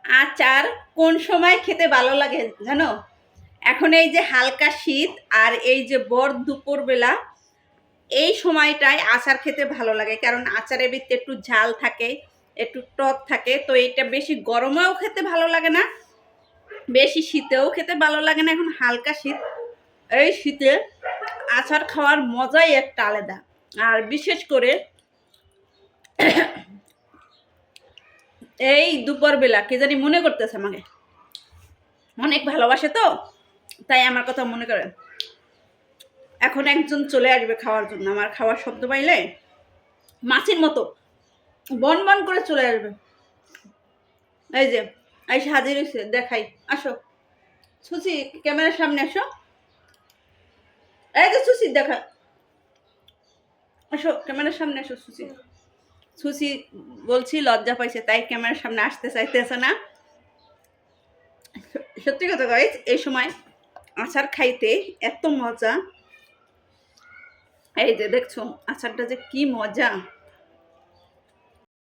আচার কোন সময় খেতে ভালো লাগে জানো? এখন এই যে হালকা শীত আর এই যে ভর দুপুরবেলা, এই সময়টায় আচার খেতে ভালো লাগে, কারণ আচারের ভিতরে একটু ঝাল থাকে, একটু টক থাকে। তো এটা বেশি গরমেও খেতে ভালো লাগে না, বেশি শীতেও খেতে ভালো লাগে না। এখন হালকা শীত, এই শীতে আচার খাওয়ার মজাই একটা আলাদা। আর বিশেষ করে এই দুপুরবেলা কে জানি মনে করতেছে আমাকে, অনেক ভালোবাসে তো, তাই আমার কথা মনে করে। এখন একজন চলে আসবে খাওয়ার জন্য, আমার খাওয়ার শব্দ পাইলে মাছির মতো বন বন করে চলে আসবে। এই যে আইসা হাজির হয়েছে, দেখাই, আসো সুচি, ক্যামেরার সামনে আসো। এই যে সুচি, দেখা, আসো ক্যামেরার সামনে আসো সুচি। সুচি বলছি লজ্জা পাইছে, তাই ক্যামেরার সামনে আসতে চাইতেছে না। সত্যি কথা গাইস, এই সময় আচার খাইতে এত মজা। এই যে দেখছো আচারটা যে কি মজা।